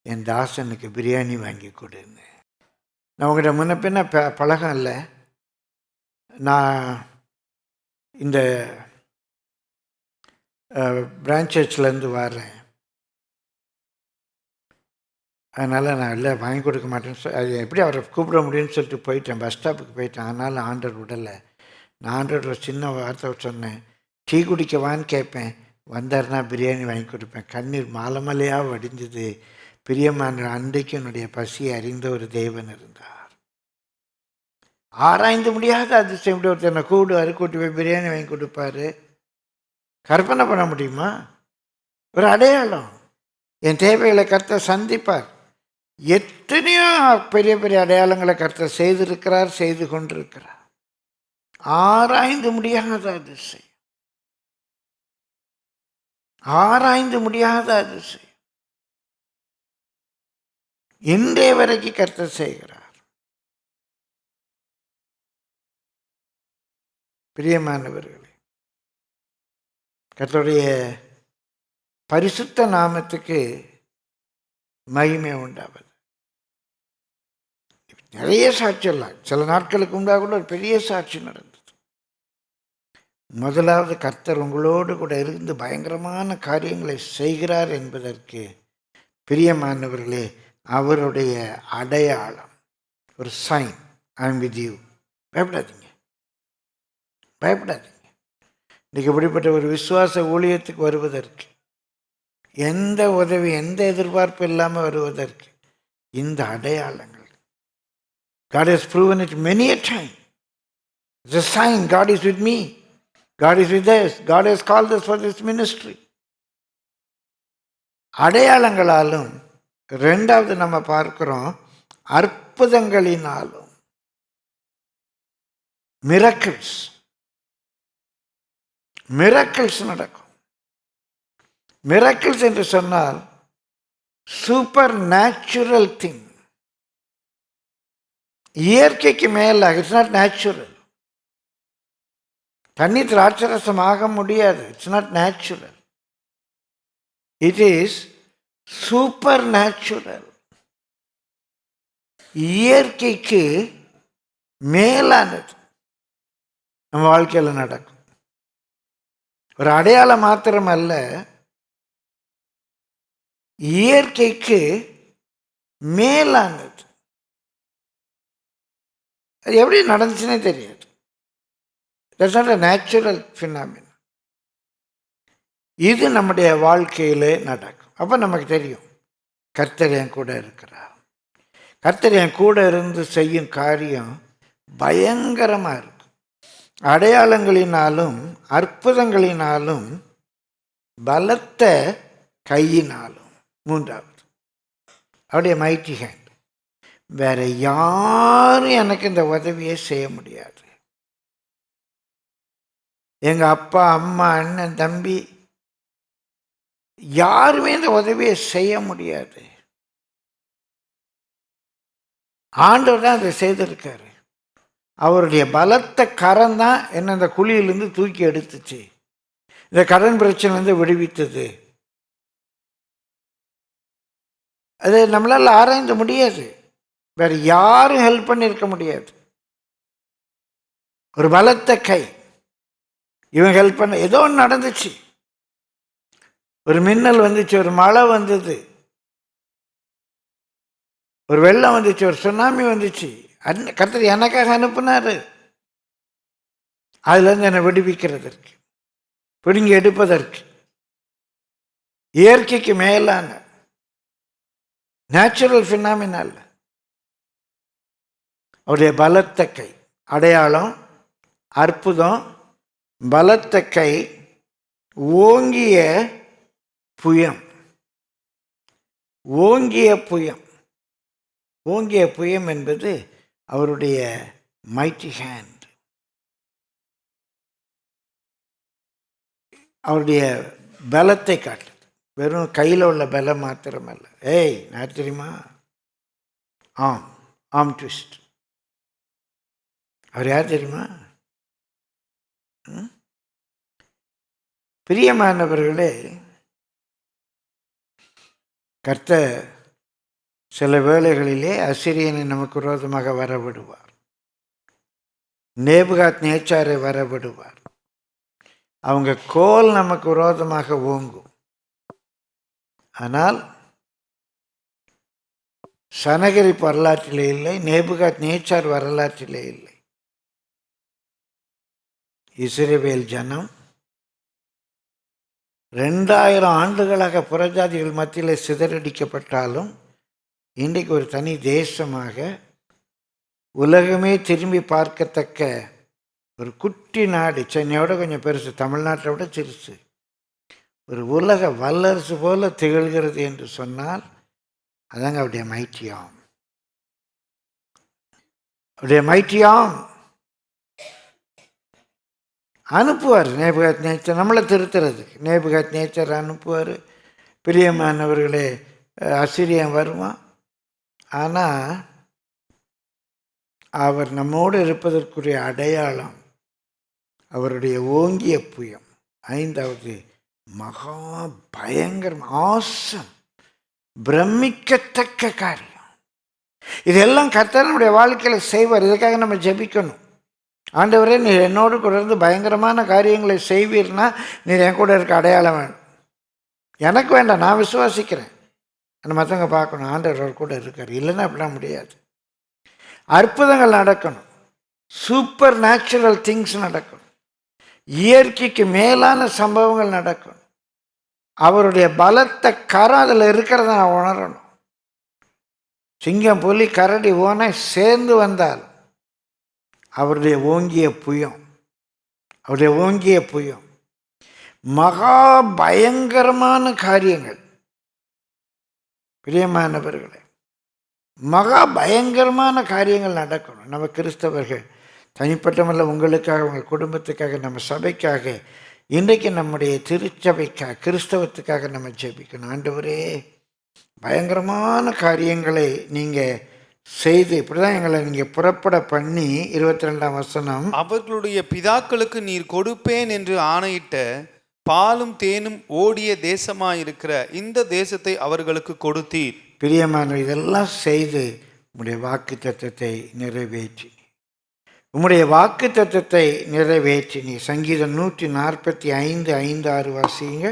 என் தாசனுக்கு பிரியாணி வாங்கி கொடுன்னு. நான் உங்கள்கிட்ட முன்ன பின்ன பழகம் இல்லை. நான் இந்த பிரான்ச் சர்ச்லேருந்து வர்றேன். அதனால் நான் இல்லை வாங்கி கொடுக்க மாட்டேன்னு அது எப்படி அவரை கூப்பிட முடியும்னு சொல்லிட்டு போயிட்டேன். பஸ் ஸ்டாப்புக்கு போயிட்டேன். அதனால் ஆண்டவர் விடலை. நான் ஆண்டவர் ஒரு சின்ன வார்த்தை சொன்னேன், டீ குடிக்கவான்னு கேட்பேன், வந்தார்னா பிரியாணி வாங்கி கொடுப்பேன். கண்ணீர் மாலை மாலையாக வடிஞ்சது. பிரியமான, அன்றைக்கு என்னுடைய பசியை அறிந்த ஒரு தேவன் இருந்தார். ஆராய்ந்து முடியாத அதிசயம். இப்படி ஒருத்தர் கூடுவார், கூட்டி போய் பிரியாணி வாங்கி கொடுப்பாரு. கற்பனை பண்ண முடியுமா? ஒரு அடையாளம். என் தேவைகளை கர்த்தர் சந்திப்பார். எத்தனையோ பெரிய பெரிய அடையாளங்களை கர்த்தர் செய்திருக்கிறார், செய்து கொண்டிருக்கிறார். ஆராய்ந்து முடியாத அதிசயம், ஆராய்ந்து முடியாத அதிசயம் இன்றைய வரைக்கும் கர்த்தர் செய்கிறார். பிரியமானவர்களே, கர்த்தருடைய பரிசுத்த நாமத்துக்கு மகிமை உண்டாவது. நிறைய சாட்சியெல்லாம் சில நாட்களுக்கு முன்பாக கூட ஒரு பெரிய சாட்சி நடந்தது. முதலாவது, கர்த்தர் உங்களோடு கூட இருந்து பயங்கரமான காரியங்களை செய்கிறார் என்பதற்கு பிரியமானவர்களே அவருடைய அடையாளம், ஒரு sign. I am with you. பயப்படாதீங்க, பயப்படாதீங்க. இன்றைக்கு இப்படிப்பட்ட ஒரு விசுவாச ஊழியத்துக்கு வருவதற்கு, எந்த உதவி எந்த எதிர்பார்ப்பு இல்லாமல் வருவதற்கு இந்த அடையாளங்கள். God has proven it many a time. It's a sign. God is with me. God is with us. God has called us for this ministry. அடையாளங்களாலும், ரெண்டாவது நம்ம பார்க்கிறோம் அற்புதங்களினாலும், மிரக்கிள்ஸ். மிரக்கிள்ஸ் நடக்கும். மிரக்கிள்ஸ் என்று சொன்னால் சூப்பர் நேச்சுரல் திங். இயற்கைக்கு மேல. It's not natural. தண்ணி திராட்சரசம் ஆக முடியாது. It's not natural. It is super natural. இயற்கைக்கு மேலானது நம்ம வாழ்க்கையில் நடக்கும். ஒரு அடையாளம் மாத்திரம் அல்ல, இயற்கைக்கு மேலானது. அது எப்படி நடந்துச்சுன்னே தெரியாது. That's not a natural phenomena. இது நம்முடைய வாழ்க்கையிலே நடக்கும். அப்போ நமக்கு தெரியும் கர்த்தர் என் கூட இருக்கிறார். கர்த்தர் என் கூட இருந்து செய்யும் காரியம் பயங்கரமாக இருக்கும். அடையாளங்களினாலும் அற்புதங்களினாலும் பலத்த கையினாலும். மூன்றாவது, அவருடைய மைட்டி ஹேண்ட். வேற யாரும் எனக்கு இந்த உதவியை செய்ய முடியாது. எங்க அப்பா, அம்மா, அண்ணன், தம்பி யாருமே இந்த உதவியை செய்ய முடியாது. ஆண்டவர் தான் அதை செய்திருக்காரு. அவருடைய பலத்த கரம் தான் என்ன இந்த குழியிலிருந்து தூக்கி எடுத்துச்சு, இந்த கடன் பிரச்சனை விடுவித்தது. அது நம்மளால ஆராய்ந்து முடியாது. வேற யாரும் ஹெல்ப் பண்ணியிருக்க முடியாது. ஒரு பலத்த கை. இவன் ஹெல்ப் பண்ண. ஏதோ ஒன்று நடந்துச்சு. ஒரு மின்னல் வந்துச்சு, ஒரு மழை வந்தது, ஒரு வெள்ளம் வந்துச்சு, ஒரு சுனாமி வந்துச்சு. கர்த்தர் எனக்காக அனுப்புனாரு. அதுலேருந்து என்னை விடுவிக்கிறதற்கு, பிடுங்கி எடுப்பதற்கு. இயற்கைக்கு மேலான நேச்சுரல் ஃபினாமினல் அவருடைய பலத்த கை. அடையாளம், அற்புதம், பலத்த கை, ஓங்கிய புயம். ஓங்கிய புயம். ஓங்கிய புயம் என்பது அவருடைய மைட்டி ஹேண்ட். அவருடைய பலத்தை காட்டுது. வெறும் கையில் உள்ள பலம் மாத்திரமல்ல. ஏய், நான் தெரியுமா? ஆம் ட்விஸ்ட். அவர் யார் தெரியுமா? பிரியமானவர்களே, கர்த்தர் சில வேளைகளிலே அசிரியனை நமக்கு விரோதமாக வரவிடுவார். நேபுகாத் நேச்சாரை வரவிடுவார். அவங்க கோல் நமக்கு விரோதமாக ஓங்கும். ஆனால் சனகரிப்பு வரலாற்றிலே இல்லை, நேபுகாத் நேச்சார் வரலாற்றிலே இல்லை. இஸ்ரவேல் ஜனம் 2000 ஆண்டுகளாக புறஜாதிகள் மத்தியில் சிதறடிக்கப்பட்டாலும் இன்றைக்கு ஒரு தனி தேசமாக உலகமே திரும்பி பார்க்கத்தக்க ஒரு குட்டி நாடு, சென்னையோட கொஞ்சம் பெருசு, தமிழ்நாட்டை விட சிறுசு, ஒரு உலக வல்லரசு போல திகழ்கிறது என்று சொன்னால் அதாங்க அவருடைய மைட்டியாம். அவருடைய மைட்டியாம் அனுப்புவார். நேபுகாத் நேச்சர் நம்மளை திருத்துறதுக்கு நேபுகாத் நேச்சர் அனுப்புவார். பிரியமானவர்களே, அசிரியன் வருவான். ஆனால் அவர் நம்மோடு இருப்பதற்குரிய அடையாளம் அவருடைய ஓங்கிய புயம். 5வது மகா பயங்கரம், ஆசம், பிரமிக்கத்தக்க காரியம். இதெல்லாம் கர்த்தர் நம்முடைய வாழ்க்கையில் செய்வார். இதுக்காக நம்ம ஜெபிக்கணும். ஆண்டவரே, நீர் என்னோடு கூட இருந்து பயங்கரமான காரியங்களை செய்வீர்னா நீர் என் கூட இருக்க அடையாளம் வேணும். எனக்கு வேண்டாம், நான் விசுவாசிக்கிறேன். அந்த மற்றவங்க பார்க்கணும் ஆண்டவர் கூட இருக்கார். இல்லைன்னா அப்படிலாம் முடியாது. அற்புதங்கள் நடக்கணும், சூப்பர் நேச்சுரல் திங்ஸ் நடக்கணும், இயற்கைக்கு மேலான சம்பவங்கள் நடக்கணும். அவருடைய பலத்த கரம் அதில் இருக்கிறத நான் உணரணும். சிங்கம், புலி, கரடி, ஓனை சேர்ந்து வந்தால் அவருடைய ஓங்கிய புயம், அவருடைய ஓங்கிய புயம், மகா பயங்கரமான காரியங்கள். பிரியமானவர்களே, மகா பயங்கரமான காரியங்கள் நடக்கணும். நம்ம கிறிஸ்தவர்கள் தனிப்பட்டமல்ல, உங்களுக்காக, உங்கள் குடும்பத்துக்காக, நம்ம சபைக்காக, இன்றைக்கு நம்முடைய திருச்சபைக்காக, கிறிஸ்தவத்துக்காக நம்ம ஜெபிக்கணும். ஆண்டவரே, பயங்கரமான காரியங்களை நீங்கள் செய்து இப்படிதான் எங்களை நீங்கள் புறப்பட பண்ணி 22ஆம் வசனம், அவர்களுடைய பிதாக்களுக்கு நீர் கொடுப்பேன் என்று ஆணையிட்ட பாலும் தேனும் ஓடிய தேசமாயிருக்கிற இந்த தேசத்தை அவர்களுக்கு கொடுத்தீர். பிரியமான, இதெல்லாம் செய்து உம்முடைய வாக்கு தத்தத்தை நிறைவேற்றி, உம்முடைய வாக்கு தத்தத்தை நிறைவேற்றினி. சங்கீதம் 145 5-6 வாசிங்க.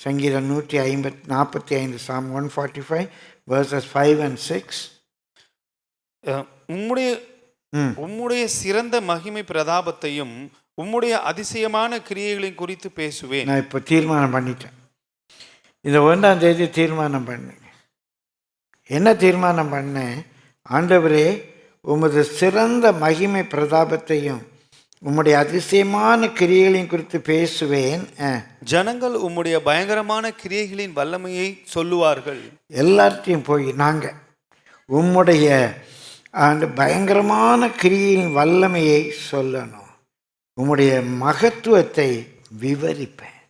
சங்கீதம் 145, Psalm 145 verses 5 and 6. உம்முடைய சிறந்த மகிமை பிரதாபத்தையும் உம்முடைய அதிசயமான கிரியைகளின் குறித்து பேசுவேன். நான் இப்போ தீர்மானம் பண்ணிட்டேன். இந்த 1ஆம் தேதி தீர்மானம் பண்ணேன். என்ன தீர்மானம் பண்ணேன்? ஆண்டவரே, உமது சிறந்த மகிமை பிரதாபத்தையும் உம்முடைய அதிசயமான கிரியைகளின் குறித்து பேசுவேன். ஜனங்கள் உம்முடைய பயங்கரமான கிரியைகளின் வல்லமையை சொல்லுவார்கள். எல்லார்ட்டையும் போய் நாங்கள் உம்முடைய அந்த பயங்கரமான கிரியின் வல்லமையை சொல்லணும், உம்முடைய மகத்துவத்தை விவரிப்பேன்,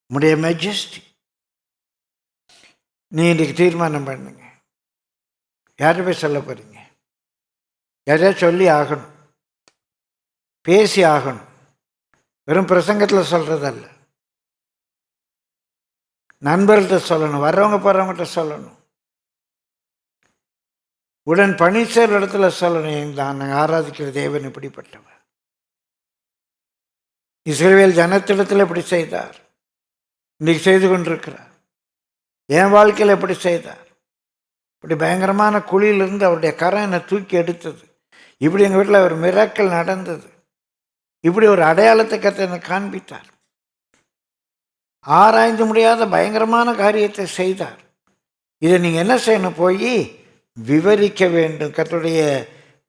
உம்முடைய மெஜஸ்டி. நீ இன்றைக்கு தீர்மானம் பண்ணுங்க. யார்கிட்ட போய் சொல்ல போறீங்க? யாரையா சொல்லி ஆகணும், பேசி ஆகணும். வெறும் பிரசங்கத்தில் சொல்றதல்ல, நண்பர்கள்ட்ட சொல்லணும், வர்றவங்க போறவங்ககிட்ட சொல்லணும், உடன் பணி செய்கிற இடத்துல சொல்லணும். நாங்கள் ஆராதிக்கிற தேவன் இப்படிப்பட்டவர். இஸ்ரவேல் ஜனத்திடத்தில் எப்படி செய்தார், இன்னைக்கு செய்து கொண்டிருக்கிறார். என் வாழ்க்கையில் எப்படி செய்தார், இப்படி பயங்கரமான குழியிலிருந்து அவருடைய கரம் என்னை தூக்கி எடுத்தது. இப்படி எங்கள் வீட்டில் ஒரு மிராக்கள் நடந்தது. இப்படி ஒரு அடையாளத்தை கர்த்தர் எனக்கு காண்பித்தார். ஆராய்ந்து முடியாத பயங்கரமான காரியத்தை செய்தார். இதை நீங்கள் என்ன செய்யணும்? போய் விவரிக்க வேண்டும். கர்த்தருடைய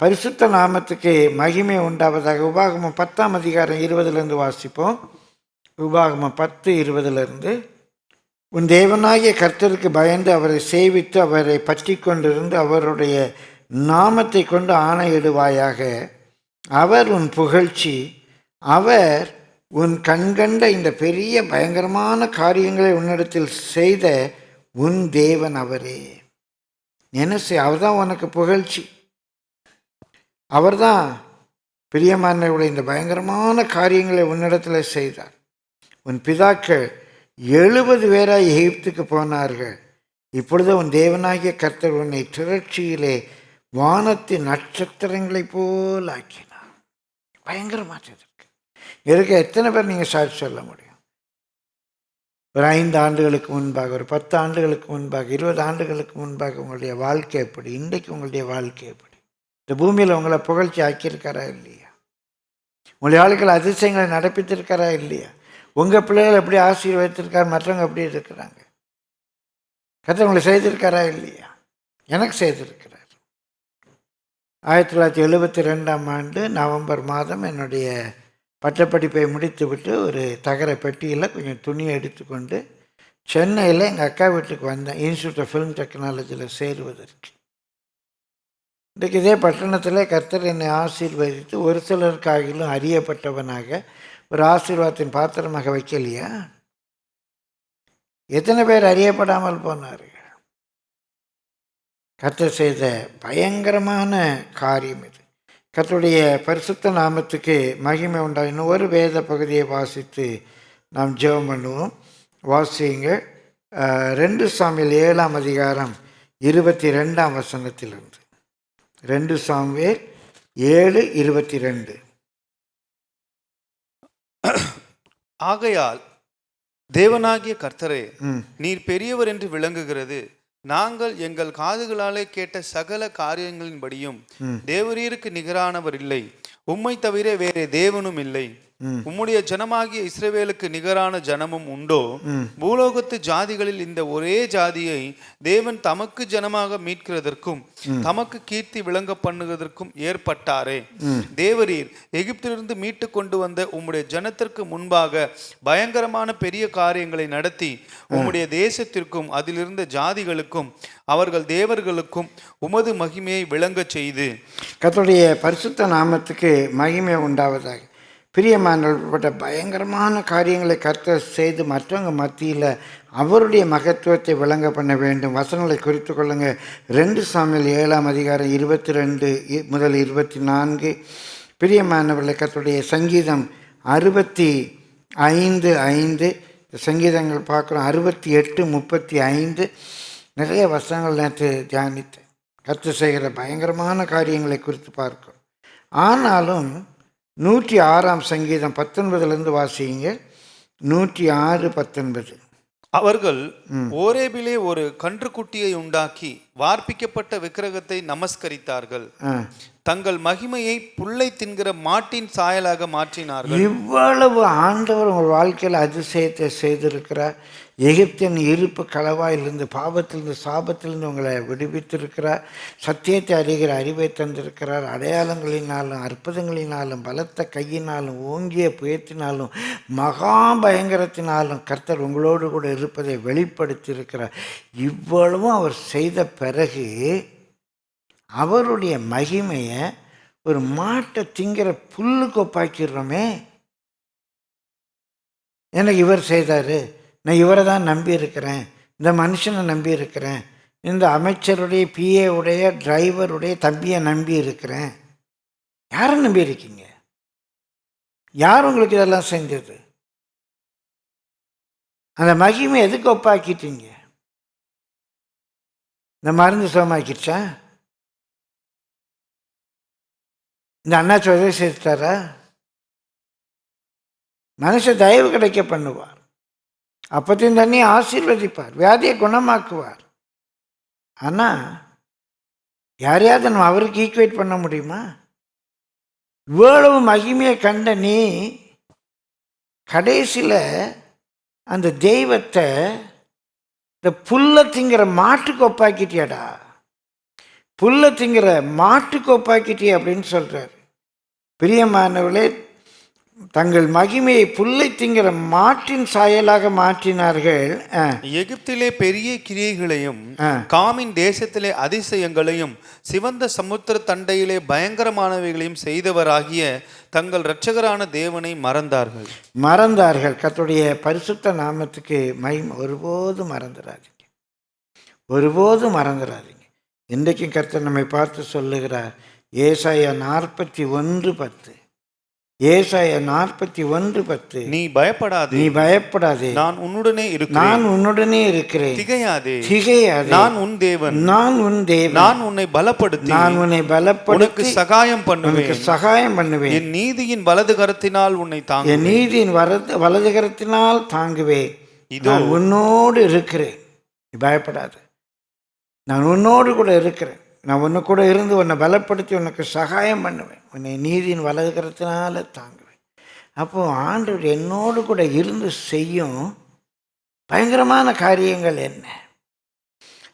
பரிசுத்த நாமத்துக்கு மகிமை உண்டாவதாக. உபாகமம் 10ஆம் அதிகாரம் 20 வாசிப்போம். உபாகமம் 10:20. உன் தேவனாகிய கர்த்தருக்கு பயந்து அவரை சேவித்து அவரை பற்றி கொண்டிருந்து அவருடைய நாமத்தை கொண்டு ஆணையிடுவாயாக. அவர் உன் புகழ்ச்சி, அவர் உன் கண்கண்ட இந்த பெரிய பயங்கரமான காரியங்களை உன்னிடத்தில் செய்த உன் தேவன் அவரே. என்ன செய், அவர் தான் உனக்கு புகழ்ச்சி. அவர் தான் பிரியமானவருடைய இந்த பயங்கரமான காரியங்களை உன்னிடத்தில் செய்தார். உன் பிதாக்கள் 70 பேராய் எகிப்துக்கு போனார்கள். இப்பொழுது உன் தேவனாகிய கர்த்தர் உன்னை திரட்சியிலே வானத்தின் நட்சத்திரங்களை போல் ஆக்கினார். பயங்கரமாக இருக்கு. இருக்க எத்தனை பேர் நீங்கள் சாட்சி சொல்ல முடியும்? ஒரு 5 ஆண்டுகளுக்கு முன்பாக, ஒரு 10 ஆண்டுகளுக்கு முன்பாக, 20 ஆண்டுகளுக்கு முன்பாக உங்களுடைய வாழ்க்கை எப்படி, இன்றைக்கு உங்களுடைய வாழ்க்கை எப்படி? இந்த பூமியில் உங்களை புகழ்ச்சி ஆக்கியிருக்காரா இல்லையா? உங்களுடைய வாழ்க்கையில் அதிசயங்களை நடப்பித்திருக்காரா இல்லையா? உங்கள் பிள்ளைகள் எப்படி ஆசீர்வதித்திருக்கார், மற்றவங்க எப்படி இருக்கிறாங்க? கர்த்தர் உங்களை செய்திருக்காரா இல்லையா? எனக்கு செய்திருக்கிறார். 1972 நவம்பர் மாதம் என்னுடைய பட்டப்படிப்பை முடித்துவிட்டு ஒரு தகர பெட்டியில் கொஞ்சம் துணியை எடுத்துக்கொண்டு சென்னையில் எங்கள் அக்கா வீட்டுக்கு வந்தேன், இன்ஸ்டியூட் ஆஃப் ஃபிலிம் டெக்னாலஜியில் சேருவதற்கு. இன்றைக்கு இதே பட்டணத்தில் கர்த்தர் என்னை ஆசீர்வதித்து ஒரு சிலருக்காகிலும் அறியப்பட்டவனாக ஒரு ஆசீர்வாதத்தின் பாத்திரமாக வைக்கலையா? எத்தனை பேர் அறியப்படாமல் போனார்கள்? கர்த்தர் செய்த பயங்கரமான காரியம் இது. கர்த்தருடைய பரிசுத்த நாமத்துக்கு மகிமை உண்டாகும். இன்னும் ஒரு வேத பகுதியை வாசித்து நாம் ஜெபம் பண்ணுவோம். வாசிங்க 2 சாமுவேல் 7ஆம் அதிகாரம் 22ஆம் வசனத்திலிருந்து. 2 சாமுவேல் 7:22. ஆகையால் தேவனாகிய கர்த்தரே, நீர் பெரியவர் என்று விளங்குகிறது. நாங்கள் எங்கள் காதுகளாலே கேட்ட சகல காரியங்களின்படியும் தேவரீருக்கு நிகரானவர் இல்லை, உம்மை தவிர வேறே தேவனும் இல்லை. உம்முடைய ஜனமாகிய இஸ்ரவேலுக்கு நிகரான ஜனமும் உண்டோ? பூலோகத்து ஜாதிகளில் இந்த ஒரே ஜாதியை தேவன் தமக்கு ஜனமாக மீட்கிறதற்கும் தமக்கு கீர்த்தி விளங்க பண்ணுவதற்கும் ஏற்பட்டாரே. தேவரீர் எகிப்திலிருந்து மீட்டு கொண்டு வந்த உம்முடைய ஜனத்திற்கு முன்பாக பயங்கரமான பெரிய காரியங்களை நடத்தி உம்முடைய தேசத்திற்கும் அதிலிருந்த ஜாதிகளுக்கும் அவர்கள் தேவர்களுக்கும் உமது மகிமையை விளங்க செய்து. கர்த்தருடைய பரிசுத்த நாமத்துக்கு மகிமை உண்டாவதாக. பிரியமானவர்கள்பட்ட பயங்கரமான காரியங்களை கர்த்தர் செய்து மற்றவங்க மத்தியில் அவருடைய மகத்துவத்தை விளங்க பண்ண வேண்டும். வசனங்களை குறித்து கொள்ளுங்க. 2 சாமுவேல் 7ஆம் அதிகாரம் 22 முதல் 24. பிரியமானவர்களை கர்த்தருடைய சங்கீதம் 65:5 சங்கீதங்கள் பார்க்குறோம். 68:35 நிறைய வசனங்கள் நேற்று தியானித்தேன். கர்த்தர் செய்கிற பயங்கரமான காரியங்களை குறித்து பார்க்கிறோம். ஆனாலும் 106ஆம் சங்கீதம் 19 வாசிங்க. 106:19. அவர்கள் ஓரேபிலே ஒரு கன்றுக்குட்டியை உண்டாக்கி வார்ப்பிக்கப்பட்ட விக்கிரகத்தை நமஸ்கரித்தார்கள். தங்கள் மகிமையை புல்லை தின்கிற மாட்டின் சாயலாக மாற்றினார்கள். இவ்வளவு ஆண்டவர் உங்கள் வாழ்க்கையில் அதிசயத்தை செய்திருக்கிறார். எகிப்தின் இருப்பு களவாயிலிருந்து, பாவத்திலிருந்து, சாபத்திலிருந்து உங்களை விடுவித்திருக்கிறார். சத்தியத்தை அறிகிற அறிவை தந்திருக்கிறார். அடையாளங்களினாலும் அற்புதங்களினாலும் பலத்த கையினாலும் ஓங்கிய புயத்தினாலும் மகா பயங்கரத்தினாலும் கர்த்தர் உங்களோடு கூட இருப்பதை வெளிப்படுத்தியிருக்கிறார். இவ்வளவும் அவர் செய்த பிறகு அவருடைய மகிமையை ஒரு மாட்டை திங்கிற புல்லுக்கு ஒப்பாக்கிடுறோமே. எனக்கு இவர் செய்தார், நான் இவரை தான் நம்பி இருக்கிறேன், இந்த மனுஷனை நம்பி இருக்கிறேன், இந்த அமைச்சருடைய பிஏ உடைய டிரைவருடைய தம்பியை நம்பி இருக்கிறேன். யாரை நம்பி இருக்கீங்க? யார் உங்களுக்கு இதெல்லாம் செஞ்சது? அந்த மகிமை எதுக்கு ஒப்பாக்கிட்டீங்க? இந்த மருந்து சுகமாக்கிடுச்சா? இந்த அண்ணாச்சி உதவி செய்துட்டாரா? மனுஷன் தயவு கிடைக்க பண்ணுவார். அப்பத்தையும் தண்ணி ஆசீர்வதிப்பார், வியாதியை குணமாக்குவார். ஆனால் யாரையாவது நம்ம அவருக்கு ஈக்குவேட் பண்ண முடியுமா? இவ்வளவு மகிமையை கண்ட நீ கடைசியில் அந்த தெய்வத்தை இந்த புல்லை திங்கிற மாட்டுக்கு ஒப்பாக்கிட்டியாடா, புல்லை திங்கிற மாட்டுக்கு ஒப்பாக்கிட்டியே அப்படின்னு சொல்கிறார். பிரியமானவர்களே, தங்கள் மகிமையை புல்லை திங்கிற மாட்டின் சாயலாக மாற்றினார்கள். எகிப்திலே பெரிய கிரியைகளையும் காமின் தேசத்திலே அதிசயங்களையும் சிவந்த சமுத்திர தண்டையிலே பயங்கரமானவைகளையும் செய்தவராகிய தங்கள் இரட்சகரான தேவனை மறந்தார்கள். கர்த்தருடைய பரிசுத்த நாமத்துக்கு மகிமை ஒருபோதும் மறந்துடாதீங்க, ஒருபோதும் மறந்துடாதீங்க. இன்றைக்கும் கர்த்தர் நம்மை பார்த்து சொல்லுகிறார். ஏசாயா 41:10. ஏசாயா 41:10. நீ பயப்படாதே, நான் உன்னுடனே இருக்கிறேன். திகையாதே, நான் உன் தேவன், நான் உன்னை பலப்படுத்தி உனக்கு சகாயம் பண்ணுவேன். என் நீதியின் வலது கரத்தினால் உன்னை தாங்குவேன். என் நீதியின் வலது கரத்தினால் தாங்குவேன். இதோ உன்னோடு இருக்கிறேன், நீ பயப்படாது, நான் உன்னோடு கூட இருக்கிறேன். நான் உன்னை கூட இருந்து உன்னை பலப்படுத்தி உனக்கு சகாயம் பண்ணுவேன். உன்னை நீதியின் வலது கரத்தினால தாங்குவேன். அப்போ ஆண்டவர் என்னோடு கூட இருந்து செய்யும் பயங்கரமான காரியங்கள் என்ன?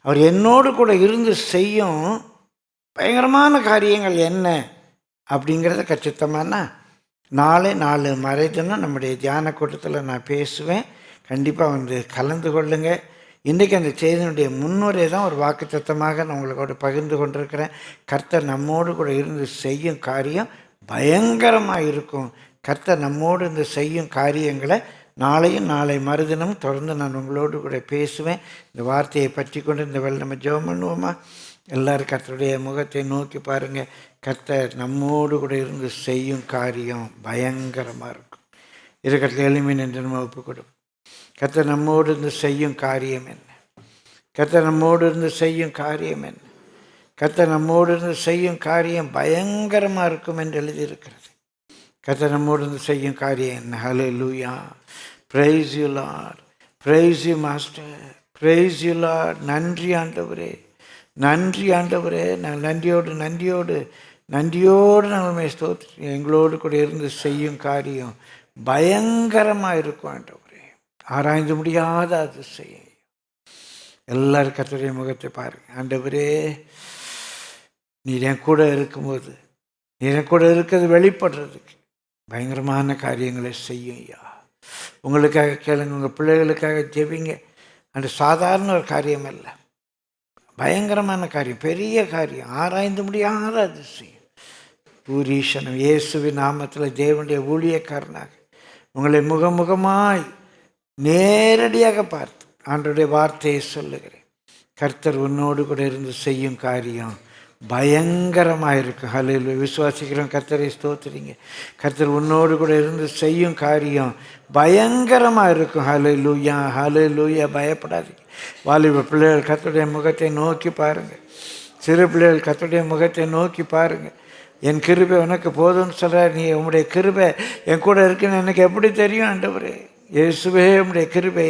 அவர் என்னோடு கூட இருந்து செய்யும் பயங்கரமான காரியங்கள் என்ன அப்படிங்கிறத கச்சித்தமானா நாளை 4 மறைதினம் நம்முடைய தியான கூட்டத்தில் நான் பேசுவேன். கண்டிப்பாக வந்து கலந்து கொள்ளுங்க. இன்றைக்கி அந்த செய்தியினுடைய முன்னுரை தான் ஒரு வாக்குத்தத்தமாக நான் உங்களோட பகிர்ந்து கொண்டிருக்கிறேன். கர்த்தர் நம்மோடு கூட இருந்து செய்யும் காரியம் பயங்கரமாக இருக்கும். கர்த்தர் நம்மோடு இருந்து செய்யும் காரியங்களை நாளையும் நாளை மறுதினம் தொடர்ந்து நான் உங்களோடு கூட பேசுவேன். இந்த வார்த்தையை பற்றி கொண்டு இந்த வேளை நம்ம ஜெபம் பண்ணுவோமா? எல்லோரும் கர்த்தருடைய முகத்தை நோக்கி பாருங்கள். கர்த்தர் நம்மோடு கூட இருந்து செய்யும் காரியம் பயங்கரமாக இருக்கும். இருக்கிற எளிமை என்று நம்ம ஒப்புக்கொடும். கர்த்தர் நம்மோடு இருந்து செய்யும் காரியம் என்ன? கர்த்தர் நம்மோடு இருந்து செய்யும் காரியம் என்ன? கர்த்தர் நம்மோடு இருந்து செய்யும் காரியம் பயங்கரமாக இருக்கும் என்று எழுதியிருக்கிறது. கர்த்தர் நம்மோடு இருந்து செய்யும் காரியம் என்ன? Hallelujah. Praise you lord, praise you master, praise you lord. நன்றி ஆண்டவரே, நன்றி ஆண்டவரே. நாங்கள் நன்றியோடு நாங்கள் ஸ்தோத்திரம். எங்களோடு கூட இருந்து செய்யும் காரியம் பயங்கரமாக இருக்கும் ஆண்டவரே. ஆராய்ந்து முடியாத அதிசயம். எல்லாரும் கர்த்தருடைய முகத்தை பாருங்கள். ஆண்டவரே, நீர் என் கூட இருக்கும்போது, நீர் என் கூட இருக்கிறது வெளிப்படுறதுக்கு பயங்கரமான காரியங்களை செய்யும் ஐயா. உங்களுக்காக கேளுங்க, உங்கள் பிள்ளைகளுக்காக ஜெபிங்க. அது சாதாரண ஒரு காரியம் அல்ல, பயங்கரமான காரியம், பெரிய காரியம், ஆராய்ந்து முடியாத அதிசயம். பூரீஷனம் இயேசுவின் நாமத்தில் தேவனுடைய ஊழியக்காரனாக உங்களை முகமுகமாய் நேரடியாக பார்த்து ஆண்டவருடைய வார்த்தையை சொல்லுகிறேன். கர்த்தர் உன்னோடு கூட இருந்து செய்யும் காரியம் பயங்கரமாக இருக்கும். ஹல்லேலூயா. விசுவாசிக்கிறோம். கர்த்தரை ஸ்தோத்திரிங்க. கர்த்தர் உன்னோடு கூட இருந்து செய்யும் காரியம் பயங்கரமாக இருக்கும். ஹல்லேலூயா, ஹல்லேலூயா. பயப்படாதீங்க. வாலிப பிள்ளைகள் கர்த்தருடைய முகத்தை நோக்கி பாருங்கள். சிறு பிள்ளைகள் கர்த்தருடைய முகத்தை நோக்கி பாருங்கள். என் கிருபை உனக்கு போதும்னு சொல்கிறார். நீ உங்களுடைய கிருபை என் கூட இருக்குன்னு எனக்கு எப்படி தெரியும் ஆண்டவரே? இயேசுவே, உம்முடைய கிருபை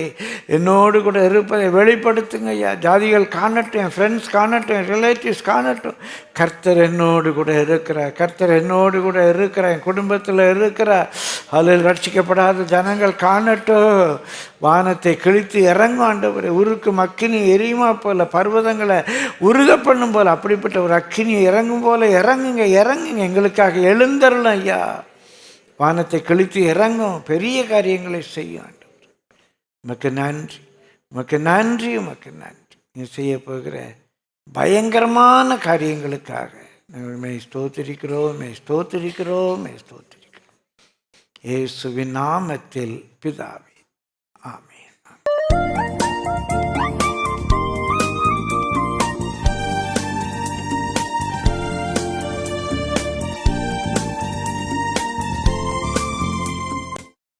என்னோடு கூட இருப்பதை வெளிப்படுத்துங்க ஐயா. ஜாதிகள் காணட்டும், என் ஃப்ரெண்ட்ஸ் காணட்டும், என் ரிலேட்டிவ்ஸ் காணட்டும். கர்த்தர் என்னோடு கூட இருக்கிறார், கர்த்தர் என்னோடு கூட இருக்கிறார், என் குடும்பத்தில் இருக்கிறார். அதில் ரட்சிக்கப்படாத ஜனங்கள் காணட்டும். வானத்தை கிழித்து இறங்கும் ஆண்டவரே. உருக்கும் அக்கினி எரியுமா போல, பர்வதங்களை உருக பண்ணும் போல் அப்படிப்பட்ட ஒரு அக்கினி இறங்கும் போல இறங்குங்க, இறங்குங்க. எங்களுக்காக எழுந்தருளும் ஐயா. வானத்தை கிழித்து இறங்கும், பெரிய காரியங்களை செய்யும் ஆண்டவர். உமக்கு நன்றி, உமக்கு நன்றி, உமக்கு நன்றி. நீ செய்ய போகிற பயங்கரமான காரியங்களுக்காக நாங்கள் ஸ்தோத்திரிக்கிறோம், ஸ்தோத்திரிக்கிறோம், ஸ்தோத்திரிக்கிறோம். இயேசுவின் நாமத்தில் பிதாவே, ஆமென்.